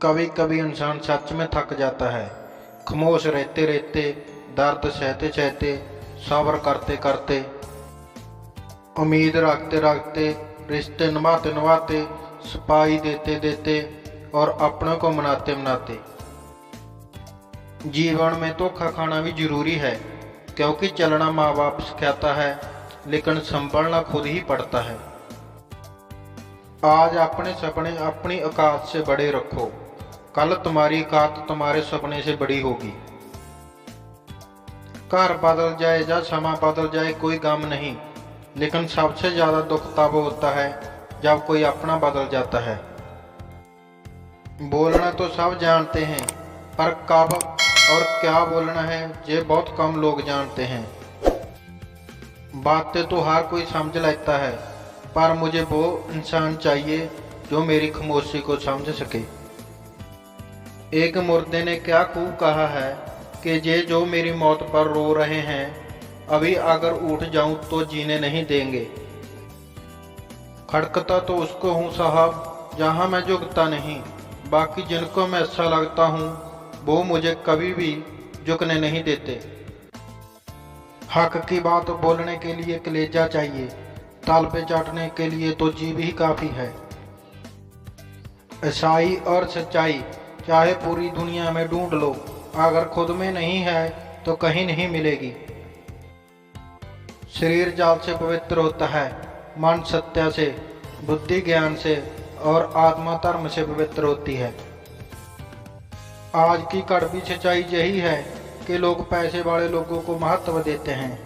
कभी कभी इंसान सच में थक जाता है। खामोश रहते रहते, दर्द सहते सहते, सब्र करते करते, उम्मीद रखते रखते, रिश्ते निभाते निभाते, सफाई देते देते और अपनों को मनाते मनाते। जीवन में धोखा खाना भी जरूरी है, क्योंकि चलना माँ बाप सिखाता है, लेकिन संभलना खुद ही पड़ता है। आज अपने सपने अपनी औकात से बड़े रखो, कल तुम्हारी औकात तुम्हारे सपने से बड़ी होगी। घर बदल जाए या समा बदल जाए कोई गम नहीं, लेकिन सबसे ज्यादा दुख तब होता है जब कोई अपना बदल जाता है। बोलना तो सब जानते हैं, पर कब और क्या बोलना है ये बहुत कम लोग जानते हैं। बातें तो हर कोई समझ लेता है, पर मुझे वो इंसान चाहिए जो मेरी खामोशी को समझ सके। एक मुर्दे ने क्या खूब कहा है कि ये जो मेरी मौत पर रो रहे हैं, अभी अगर उठ जाऊं तो जीने नहीं देंगे। खड़कता तो उसको हूँ साहब जहां मैं झुकता नहीं, बाकी जिनको मैं अच्छा लगता हूँ वो मुझे कभी भी झुकने नहीं देते। हक की बात बोलने के लिए कलेजा चाहिए, ताल पे चाटने के लिए तो जीभ ही काफी है। अच्छाई और सच्चाई चाहे पूरी दुनिया में ढूंढ लो, अगर खुद में नहीं है तो कहीं नहीं मिलेगी। शरीर जाल से पवित्र होता है, मन सत्य से, बुद्धि ज्ञान से और आत्मा धर्म से पवित्र होती है। आज की कड़वी सच्चाई यही है कि लोग पैसे वाले लोगों को महत्व देते हैं,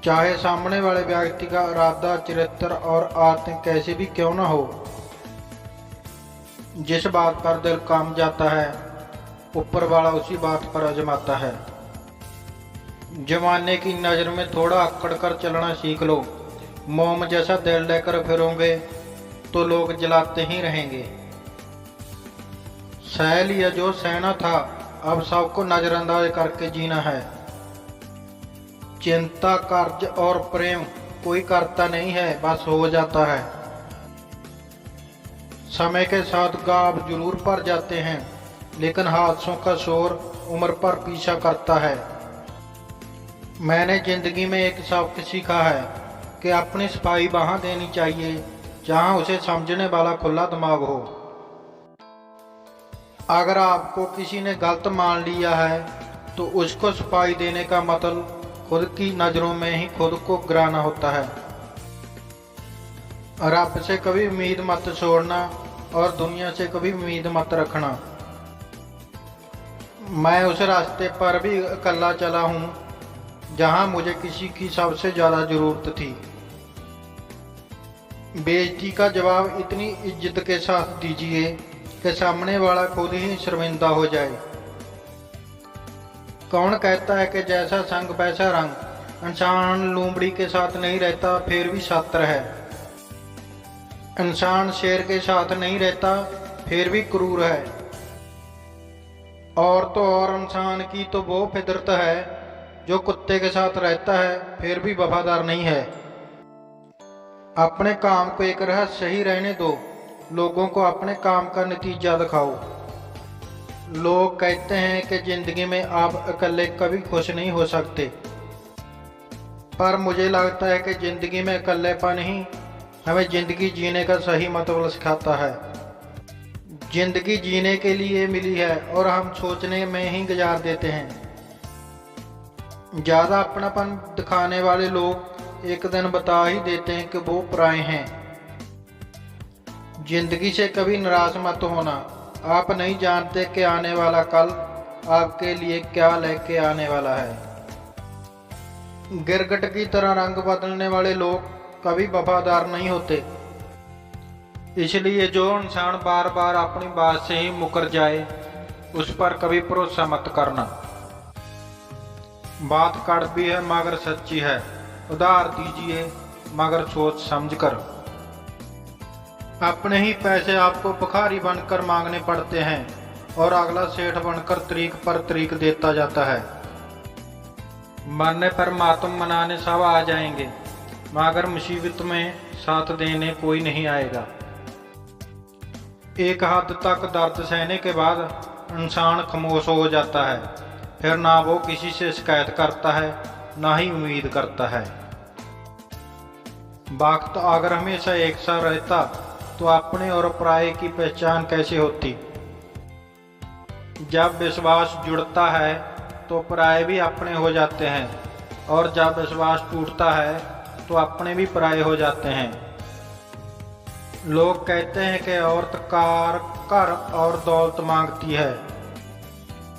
चाहे सामने वाले व्यक्ति का इरादा, चरित्र और आदतें कैसे भी क्यों न हो। जिस बात पर दिल काम जाता है, ऊपर वाला उसी बात पर आजमाता है। जमाने की नज़र में थोड़ा अकड़ कर चलना सीख लो। मोम जैसा दिल लेकर फिरोगे तो लोग जलाते ही रहेंगे। सह लिया जो सहना था, अब सबको नजरअंदाज करके जीना है। चिंता, कर्ज और प्रेम कोई करता नहीं है, बस हो जाता है। समय के साथ गाब जरूर पर जाते हैं, लेकिन हादसों का शोर उम्र पर पीछा करता है। मैंने जिंदगी में एक सबक सीखा है कि अपनी सफाई वहां देनी चाहिए जहां उसे समझने वाला खुला दिमाग हो। अगर आपको किसी ने गलत मान लिया है तो उसको सफाई देने का मतलब खुद की नजरों में ही खुद को गिराना होता है। रब से कभी उम्मीद मत छोड़ना और दुनिया से कभी उम्मीद मत रखना। मैं उस रास्ते पर भी अकेला चला हूँ जहाँ मुझे किसी की सबसे ज्यादा जरूरत थी। बेइज्जती का जवाब इतनी इज्जत के साथ दीजिए कि सामने वाला खुद ही शर्मिंदा हो जाए। कौन कहता है कि जैसा संग वैसा रंग। इंसान लोमड़ी के साथ नहीं रहता फिर भी छात्र है। इंसान शेर के साथ नहीं रहता फिर भी क्रूर है। और तो और इंसान की तो वो फितरत है जो कुत्ते के साथ रहता है फिर भी वफादार नहीं है। अपने काम को एक रहस्य ही रहने दो, लोगों को अपने काम का नतीजा दिखाओ। लोग कहते हैं कि जिंदगी में आप अकेले कभी खुश नहीं हो सकते, पर मुझे लगता है कि जिंदगी में अकेलेपन ही हमें जिंदगी जीने का सही मतलब सिखाता है। जिंदगी जीने के लिए मिली है और हम सोचने में ही गुजार देते हैं। ज्यादा अपनापन दिखाने वाले लोग एक दिन बता ही देते हैं कि वो पराए हैं। जिंदगी से कभी निराश मत होना, आप नहीं जानते कि आने वाला कल आपके लिए क्या लेके आने वाला है। गिरगिट की तरह रंग बदलने वाले लोग कभी वफादार नहीं होते, इसलिए जो इंसान बार बार अपनी बात से ही मुकर जाए उस पर कभी भरोसा मत करना। बात कड़वी है मगर सच्ची है, उधार दीजिए मगर सोच समझकर। अपने ही पैसे आपको भिखारी बनकर मांगने पड़ते हैं और अगला सेठ बनकर तरीक पर तरीक देता जाता है। मरने पर मातम मनाने सब आ जाएंगे, मगर मुसीबत में साथ देने कोई नहीं आएगा। एक हद तक दर्द सहने के बाद इंसान खामोश हो जाता है, फिर ना वो किसी से शिकायत करता है ना ही उम्मीद करता है। वक्त अगर हमेशा एक सा रहता तो अपने और पराये की पहचान कैसे होती। जब विश्वास जुड़ता है तो पराये भी अपने हो जाते हैं, और जब विश्वास टूटता है तो अपने भी पराये हो जाते हैं। लोग कहते हैं कि औरत कार, घर और दौलत मांगती है,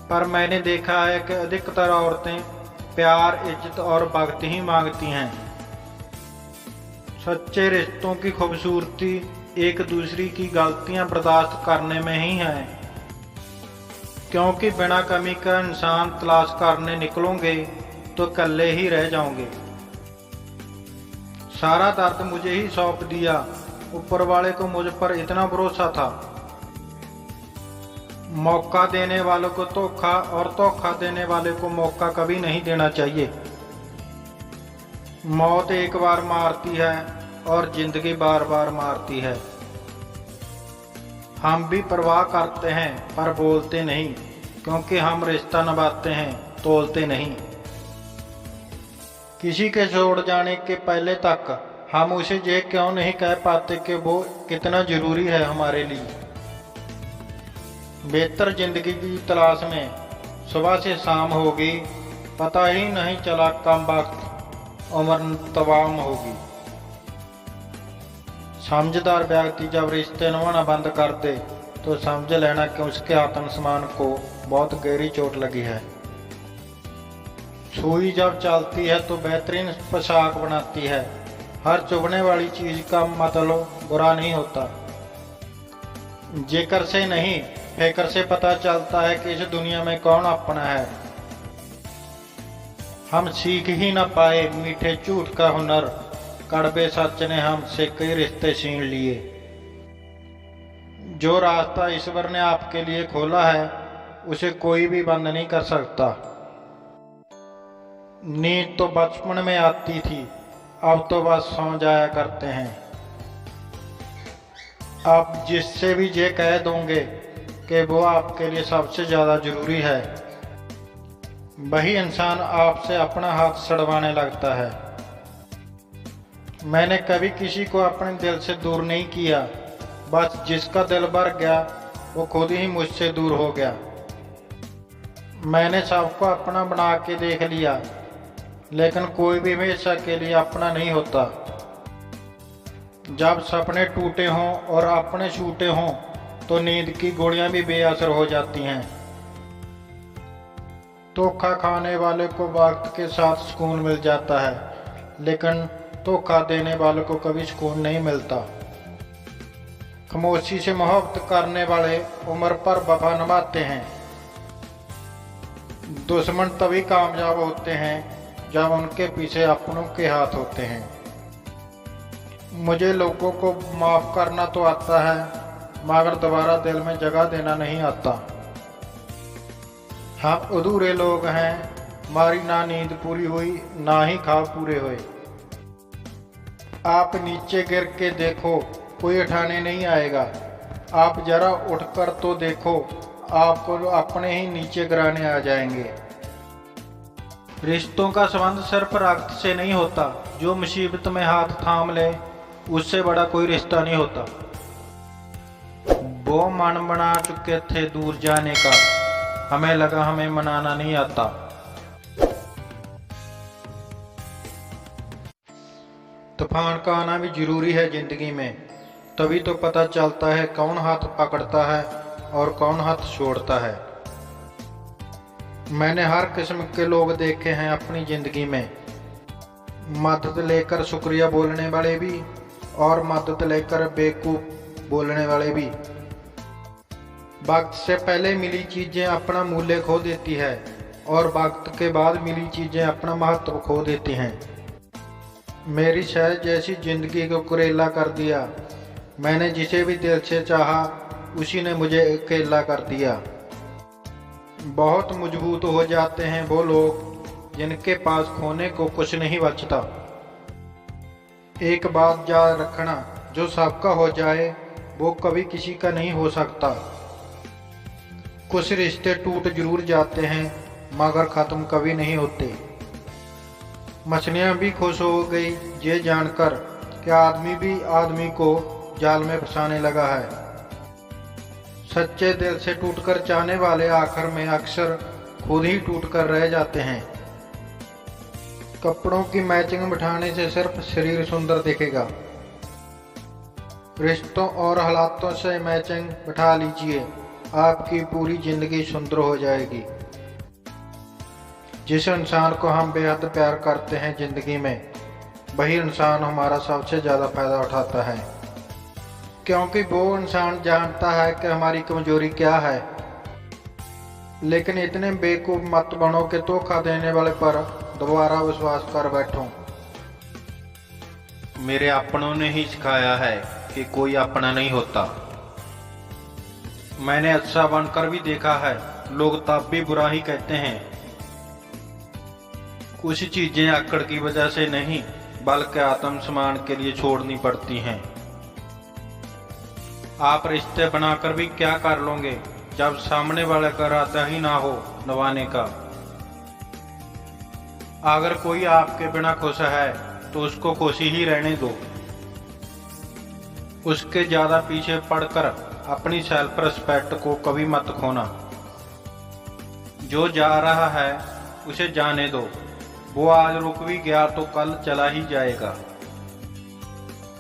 पर मैंने देखा है कि अधिकतर औरतें प्यार, इज्जत और वक्त ही मांगती हैं। सच्चे रिश्तों की खूबसूरती एक दूसरे की गलतियां बर्दाश्त करने में ही है, क्योंकि बिना कमी का इंसान तलाश करने निकलोगे तो कल्ले ही रह जाओगे। सारा दर्द मुझे ही सौंप दिया, ऊपर वाले को मुझ पर इतना भरोसा था। मौका देने वालों को धोखा और धोखा देने वाले को मौका कभी नहीं देना चाहिए। मौत एक बार मारती है और जिंदगी बार बार मारती है। हम भी परवाह करते हैं पर बोलते नहीं, क्योंकि हम रिश्ता निभाते हैं, तोलते नहीं। किसी के छोड़ जाने के पहले तक हम उसे ये क्यों नहीं कह पाते कि वो कितना जरूरी है हमारे लिए। बेहतर जिंदगी की तलाश में सुबह से शाम होगी, पता ही नहीं चला कम वक्त उम्र तमाम होगी। समझदार व्यक्ति जब रिश्ते निभाना बंद कर दे तो समझ लेना कि उसके आत्मसम्मान को बहुत गहरी चोट लगी है। सुई जब चलती है तो बेहतरीन पोशाक बनाती है। हर चुभने वाली चीज का मतलब बुरा नहीं होता। जिक्र से नहीं, फिक्र से पता चलता है कि इस दुनिया में कौन अपना है। हम सीख ही न पाए मीठे झूठ का हुनर, कड़वे सच ने हमसे कई रिश्ते छीन लिए। जो रास्ता ईश्वर ने आपके लिए खोला है उसे कोई भी बंद नहीं कर सकता। नींद तो बचपन में आती थी, अब तो बस सौ जाया करते हैं। आप जिससे भी ये कह दोगे कि वो आपके लिए सबसे ज़्यादा ज़रूरी है, वही इंसान आपसे अपना हाथ छुड़वाने लगता है। मैंने कभी किसी को अपने दिल से दूर नहीं किया, बस जिसका दिल भर गया वो खुद ही मुझसे दूर हो गया। मैंने सबको अपना बना के देख लिया, लेकिन कोई भी हमेशा के लिए अपना नहीं होता। जब सपने टूटे हों और अपने छूटे हों तो नींद की गोलियां भी बेअसर हो जाती हैं। धोखा खाने वाले को वक्त के साथ सुकून मिल जाता है, लेकिन धोखा देने वाले को कभी सुकून नहीं मिलता। खामोशी से मोहब्बत करने वाले उम्र पर वफा निभाते हैं। दुश्मन तभी कामयाब होते हैं जब उनके पीछे अपनों के हाथ होते हैं। मुझे लोगों को माफ करना तो आता है, मगर दोबारा दिल में जगह देना नहीं आता। हम अधूरे लोग हैं, हमारी ना नींद पूरी हुई ना ही ख्वाब पूरे हुए। आप नीचे गिर के देखो, कोई उठाने नहीं आएगा। आप जरा उठकर तो देखो, आपको अपने ही नीचे गिराने आ जाएंगे। रिश्तों का संबंध सिर्फ रक्त से नहीं होता, जो मुसीबत में हाथ थाम ले उससे बड़ा कोई रिश्ता नहीं होता। वो मन बना चुके थे दूर जाने का, हमें लगा हमें मनाना नहीं आता। तूफान का आना भी जरूरी है जिंदगी में, तभी तो पता चलता है कौन हाथ पकड़ता है और कौन हाथ छोड़ता है। मैंने हर किस्म के लोग देखे हैं अपनी जिंदगी में, मदद लेकर शुक्रिया बोलने वाले भी और मदद लेकर बेवकूफ बोलने वाले भी। वक्त से पहले मिली चीजें अपना मूल्य खो देती है और वक्त के बाद मिली चीजें अपना महत्व खो देती हैं। मेरी शहद जैसी जिंदगी को कुरेला कर दिया। मैंने जिसे भी दिल से चाहा उसी ने मुझे अकेला कर दिया। बहुत मजबूत हो जाते हैं वो लोग जिनके पास खोने को कुछ नहीं बचता। एक बात याद रखना, जो सबका हो जाए वो कभी किसी का नहीं हो सकता। कुछ रिश्ते टूट जरूर जाते हैं मगर ख़त्म कभी नहीं होते। मछलियाँ भी खुश हो गई ये जानकर कि आदमी भी आदमी को जाल में फंसाने लगा है। सच्चे दिल से टूटकर चाहने वाले आखिर में अक्सर खुद ही टूटकर रह जाते हैं। कपड़ों की मैचिंग बिठाने से सिर्फ शरीर सुंदर दिखेगा। रिश्तों और हालातों से मैचिंग बिठा लीजिए, आपकी पूरी जिंदगी सुंदर हो जाएगी। जिस इंसान को हम बेहद प्यार करते हैं जिंदगी में, वही इंसान हमारा सबसे ज़्यादा फायदा उठाता है, क्योंकि वो इंसान जानता है कि हमारी कमजोरी क्या है। लेकिन इतने बेवकूफ़ मत बनो कि धोखा देने वाले पर दोबारा विश्वास कर बैठो। मेरे अपनों ने ही सिखाया है कि कोई अपना नहीं होता। मैंने अच्छा बनकर भी देखा है, लोग तब भी बुरा ही कहते हैं। कुछ चीजें आकड़ की वजह से नहीं बल्कि आत्मसम्मान के लिए छोड़नी पड़ती हैं। आप रिश्ते बनाकर भी क्या कर लोगे जब सामने वाले का इरादा ही ना हो निभाने का। अगर कोई आपके बिना खुश है तो उसको खुशी ही रहने दो। उसके ज्यादा पीछे पड़कर अपनी सेल्फ रिस्पेक्ट को कभी मत खोना। जो जा रहा है उसे जाने दो, वो आज रुक भी गया तो कल चला ही जाएगा।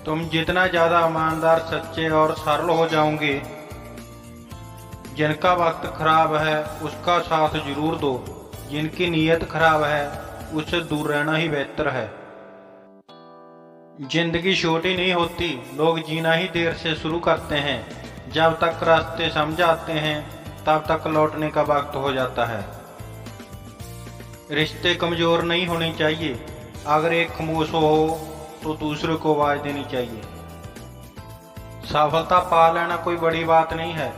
तुम जितना ज्यादा ईमानदार, सच्चे और सरल हो जाओगे, जिनका वक्त खराब है उसका साथ जरूर दो, जिनकी नीयत खराब है उससे दूर रहना ही बेहतर है। जिंदगी छोटी नहीं होती, लोग जीना ही देर से शुरू करते हैं। जब तक रास्ते समझ आते हैं तब तक लौटने का वक्त हो जाता है। रिश्ते कमजोर नहीं होने चाहिए। अगर एक खामोश हो तो दूसरे को आवाज देनी चाहिए। सफलता पा लेना कोई बड़ी बात नहीं है,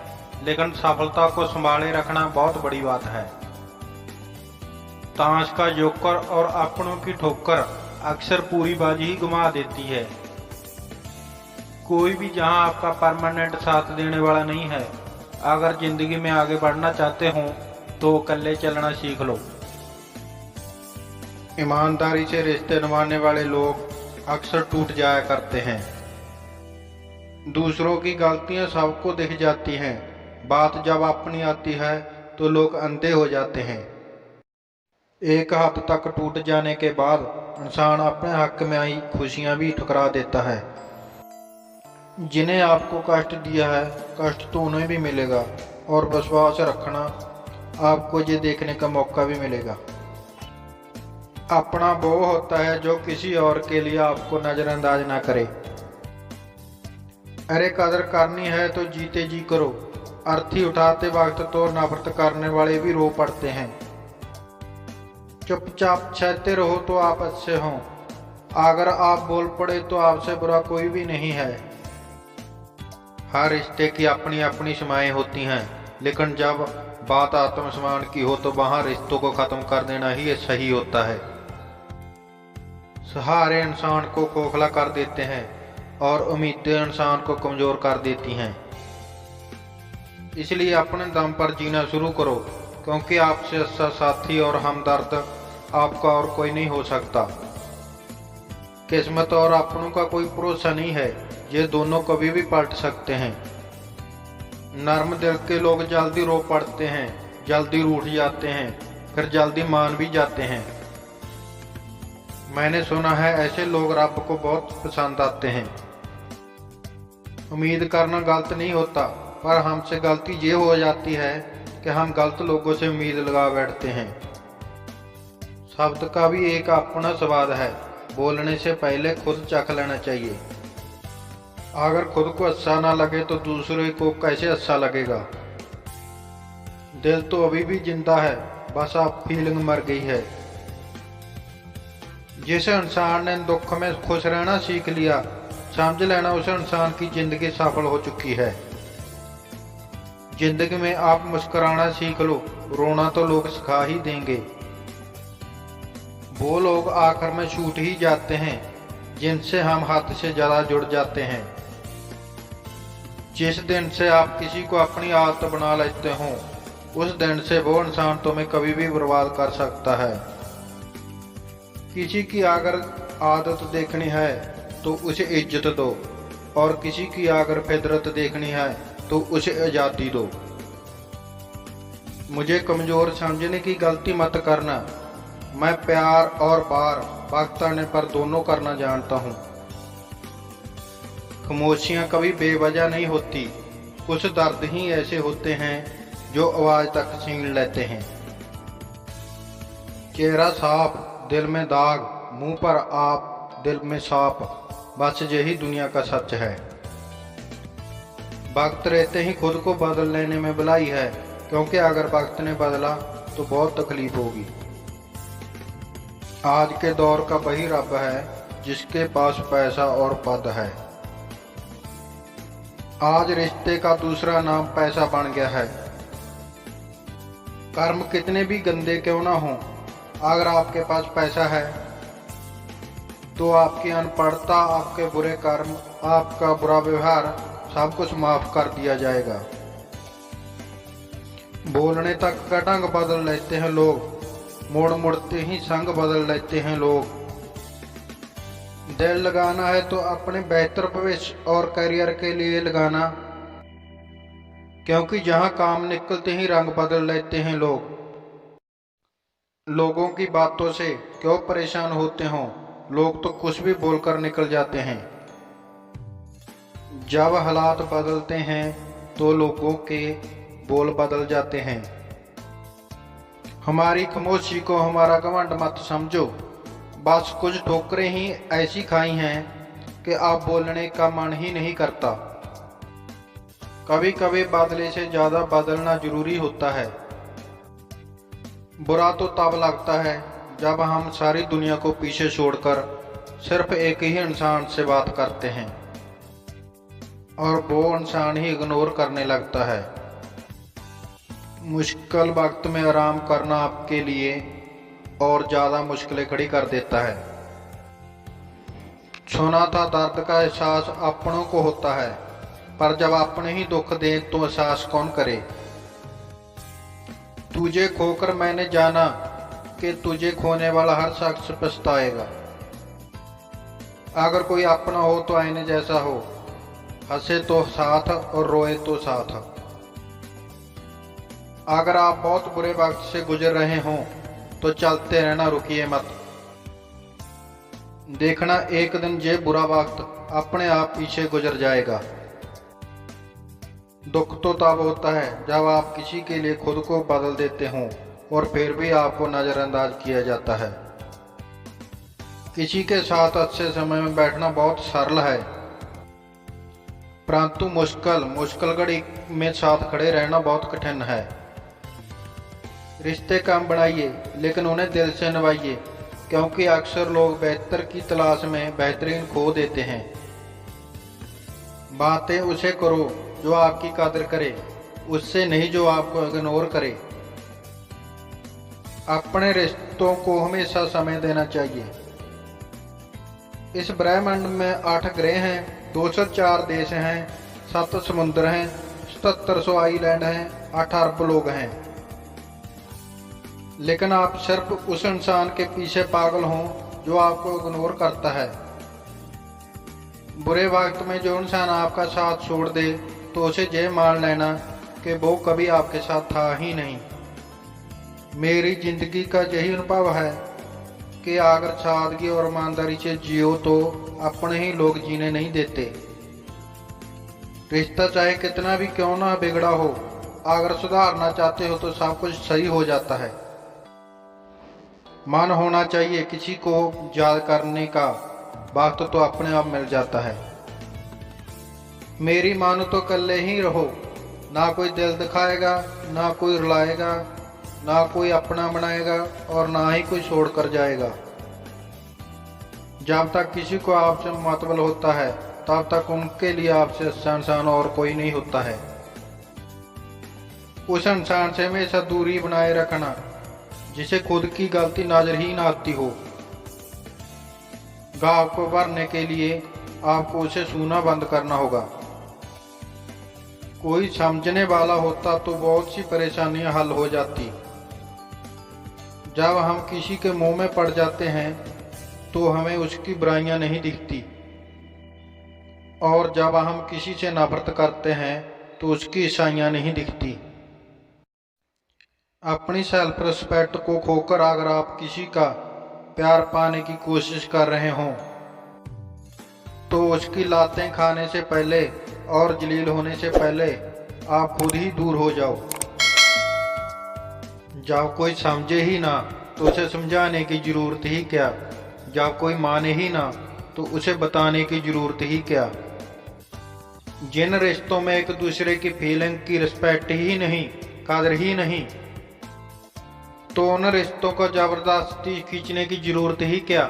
लेकिन सफलता को संभाले रखना बहुत बड़ी बात है। ताश का जोकर और अपनों की ठोकर अक्सर पूरी बाजी ही घुमा देती है। कोई भी जहां आपका परमानेंट साथ देने वाला नहीं है। अगर जिंदगी में आगे बढ़ना चाहते हो तो अकेले चलना सीख लो। ईमानदारी से रिश्ते निभाने वाले लोग अक्सर टूट जाया करते हैं। दूसरों की गलतियां सबको दिख जाती हैं, बात जब अपनी आती है तो लोग अंधे हो जाते हैं। एक हद तक टूट जाने के बाद इंसान अपने हक में आई खुशियां भी ठुकरा देता है। जिन्हें आपको कष्ट दिया है, कष्ट तो उन्हें भी मिलेगा, और विश्वास रखना, आपको ये देखने का मौका भी मिलेगा। अपना वो होता है जो किसी और के लिए आपको नजरअंदाज ना करे। अरे कदर करनी है तो जीते जी करो। अर्थी उठाते वक्त तो नफरत करने वाले भी रो पड़ते हैं। चुपचाप सहते रहो तो आप अच्छे हों। अगर आप बोल पड़े तो आपसे बुरा कोई भी नहीं है। हर रिश्ते की अपनी अपनी सीमाएं होती हैं, लेकिन जब बात आत्मसम्मान की हो तो वहां रिश्तों को खत्म कर देना ही सही होता है। सहारे इंसान को खोखला कर देते हैं और उम्मीदें इंसान को कमजोर कर देती हैं। इसलिए अपने दम पर जीना शुरू करो, क्योंकि आपसे अच्छा साथी और हमदर्द आपका और कोई नहीं हो सकता। किस्मत और अपनों का कोई भरोसा नहीं है, ये दोनों कभी भी पलट सकते हैं। नर्म दिल के लोग जल्दी रो पड़ते हैं, जल्दी रूठ जाते हैं, फिर जल्दी मान भी जाते हैं। मैंने सुना है ऐसे लोग रब को बहुत पसंद आते हैं। उम्मीद करना गलत नहीं होता, पर हमसे गलती ये हो जाती है कि हम गलत लोगों से उम्मीद लगा बैठते हैं। शब्द का भी एक अपना स्वाद है, बोलने से पहले खुद चख लेना चाहिए। अगर खुद को अच्छा ना लगे तो दूसरे को कैसे अच्छा लगेगा। दिल तो अभी भी जिंदा है, बस अब फीलिंग मर गई है। जिस इंसान ने दुख में खुश रहना सीख लिया, समझ लेना उस इंसान की जिंदगी सफल हो चुकी है। जिंदगी में आप मुस्कुराना सीख लो, रोना तो लोग सिखा ही देंगे। वो लोग आखिर में छूट ही जाते हैं जिनसे हम हद से ज्यादा जुड़ जाते हैं। जिस दिन से आप किसी को अपनी आदत बना लेते हो, उस दिन से वो इंसान तुम्हें कभी भी बर्बाद कर सकता है। किसी की अगर आदत देखनी है तो उसे इज्जत दो, और किसी की अगर फितरत देखनी है तो उसे आज़ादी दो। मुझे कमज़ोर समझने की गलती मत करना। मैं प्यार और बार वक्त आने पर दोनों करना जानता हूँ। खामोशियाँ कभी बेवजह नहीं होती। कुछ दर्द ही ऐसे होते हैं जो आवाज़ तक छीन लेते हैं। चेहरा साफ, दिल में दाग, मुंह पर आप, दिल में सांप, बस यही दुनिया का सच है। वक्त रहते ही खुद को बदल लेने में भलाई है, क्योंकि अगर वक्त ने बदला तो बहुत तकलीफ होगी। आज के दौर का वही रब है जिसके पास पैसा और पद है। आज रिश्ते का दूसरा नाम पैसा बन गया है। कर्म कितने भी गंदे क्यों ना हो, अगर आपके पास पैसा है तो आपकी अनपढ़ता, आपके बुरे कर्म, आपका बुरा व्यवहार सब कुछ माफ कर दिया जाएगा। बोलने तक का ढंग बदल लेते हैं लोग, मोड़ मुड़ते ही संग बदल लेते हैं लोग। दिल लगाना है तो अपने बेहतर भविष्य और करियर के लिए लगाना, क्योंकि जहां काम निकलते ही रंग बदल लेते हैं लोग। लोगों की बातों से क्यों परेशान होते हो, लोग तो कुछ भी बोलकर निकल जाते हैं। जब हालात बदलते हैं तो लोगों के बोल बदल जाते हैं। हमारी खामोशी को हमारा घमंड मत समझो। बस कुछ ठोकरें ही ऐसी खाई हैं कि अब बोलने का मन ही नहीं करता। कभी कभी बदले से ज़्यादा बदलना जरूरी होता है। बुरा तो तब लगता है जब हम सारी दुनिया को पीछे छोड़कर सिर्फ एक ही इंसान से बात करते हैं और वो इंसान ही इग्नोर करने लगता है। मुश्किल वक्त में आराम करना आपके लिए और ज़्यादा मुश्किलें खड़ी कर देता है। सुना था दर्द का एहसास अपनों को होता है, पर जब अपने ही दुख दें तो एहसास कौन करे। तुझे खोकर मैंने जाना कि तुझे खोने वाला हर शख्स पछताएगा। अगर कोई अपना हो तो आईने जैसा हो, हंसे तो साथ और रोए तो साथ। अगर आप बहुत बुरे वक्त से गुजर रहे हों तो चलते रहना, रुकिए मत। देखना एक दिन ये बुरा वक्त अपने आप पीछे गुजर जाएगा। दुख तो तब होता है जब आप किसी के लिए खुद को बदल देते हों और फिर भी आपको नज़रअंदाज किया जाता है। किसी के साथ अच्छे समय में बैठना बहुत सरल है, परंतु मुश्किल घड़ी में साथ खड़े रहना बहुत कठिन है। रिश्ते कम बनाइए लेकिन उन्हें दिल से निभाइए, क्योंकि अक्सर लोग बेहतर की तलाश में बेहतरीन खो देते हैं। बातें उसे करो जो आपकी कदर करे, उससे नहीं जो आपको इग्नोर करे। अपने रिश्तों को हमेशा समय देना चाहिए। इस ब्रह्मांड में 8 ग्रह हैं, 204 देश हैं, 7 समुद्र हैं, 7700 आइलैंड हैं, 8 अरब लोग हैं। लेकिन आप सिर्फ उस इंसान के पीछे पागल हों जो आपको इग्नोर करता है। बुरे वक्त में जो इंसान आपका साथ छोड़ दे तो उसे ये मान लेना कि वो कभी आपके साथ था ही नहीं। मेरी जिंदगी का यही अनुभव है कि अगर सादगी और ईमानदारी से जियो तो अपने ही लोग जीने नहीं देते। रिश्ता चाहे कितना भी क्यों ना बिगड़ा हो, अगर सुधारना चाहते हो तो सब कुछ सही हो जाता है। मन होना चाहिए किसी को याद करने का, वक्त तो अपने आप मिल जाता है। मेरी मानो तो कल्ले ही रहो, ना कोई दिल दिखाएगा, ना कोई रुलाएगा, ना कोई अपना बनाएगा और ना ही कोई छोड़ कर जाएगा। जब तक किसी को आपसे मतलब होता है तब तक उनके लिए आपसे अच्छा इंसान और कोई नहीं होता है। उस इंसान से हमेशा दूरी बनाए रखना जिसे खुद की गलती नजर ही ना आती हो। घाव को भरने के लिए आपको उसे छूना बंद करना होगा। कोई समझने वाला होता तो बहुत सी परेशानियां हल हो जाती। जब हम किसी के मुंह में पड़ जाते हैं तो हमें उसकी बुराइयां नहीं दिखती, और जब हम किसी से नफरत करते हैं तो उसकी अच्छाइयां नहीं दिखती। अपनी सेल्फ रिस्पेक्ट को खोकर अगर आप किसी का प्यार पाने की कोशिश कर रहे हों तो उसकी लातें खाने से पहले और जलील होने से पहले आप खुद ही दूर हो जाओ। जब कोई समझे ही ना तो उसे समझाने की जरूरत ही क्या, जब कोई माने ही ना तो उसे बताने की जरूरत ही क्या। जिन रिश्तों में एक दूसरे की फीलिंग की रिस्पेक्ट ही नहीं, कदर ही नहीं, तो उन रिश्तों को जबरदस्ती खींचने की जरूरत ही क्या।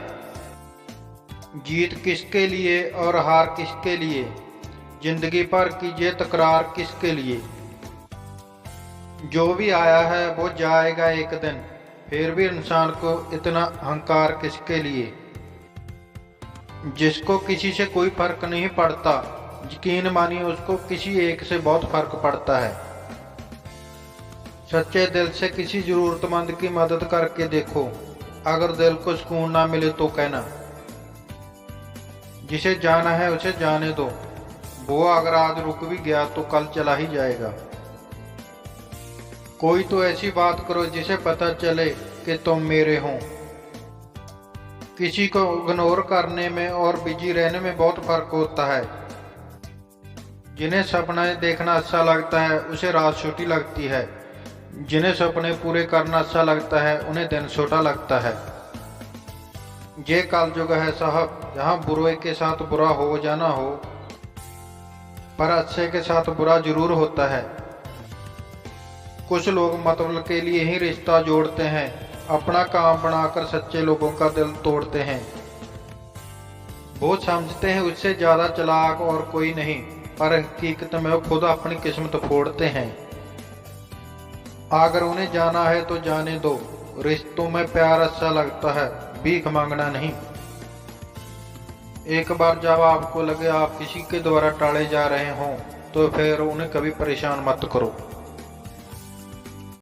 जीत किसके लिए और हार किसके लिए, जिंदगी भर कीजिए तकरार किसके लिए। जो भी आया है वो जाएगा एक दिन, फिर भी इंसान को इतना अहंकार किसके लिए। जिसको किसी से कोई फर्क नहीं पड़ता, यकीन मानिए उसको किसी एक से बहुत फर्क पड़ता है। सच्चे दिल से किसी जरूरतमंद की मदद करके देखो, अगर दिल को सुकून ना मिले तो कहना। जिसे जाना है उसे जाने दो, वो अगर आज रुक भी गया तो कल चला ही जाएगा। कोई तो ऐसी बात करो जिसे पता चले कि तुम मेरे हो। किसी को इग्नोर करने में और बिजी रहने में बहुत फर्क होता है। जिन्हें सपने देखना अच्छा लगता है उसे रात छोटी लगती है, जिन्हें सपने पूरे करना अच्छा लगता है उन्हें दिन छोटा लगता है। ये कलयुग है साहब, जहाँ बुरे के साथ बुरा हो जाना हो, पर अच्छे के साथ बुरा जरूर होता है। कुछ लोग मतलब के लिए ही रिश्ता जोड़ते हैं, अपना काम बनाकर सच्चे लोगों का दिल तोड़ते हैं। वो समझते हैं उससे ज्यादा चालाक और कोई नहीं, पर हकीकत में वो खुद अपनी किस्मत फोड़ते हैं। अगर उन्हें जाना है तो जाने दो। रिश्तों में प्यार अच्छा लगता है, भीख मांगना नहीं। एक बार जब आपको लगे आप किसी के द्वारा टाले जा रहे हों तो फिर उन्हें कभी परेशान मत करो।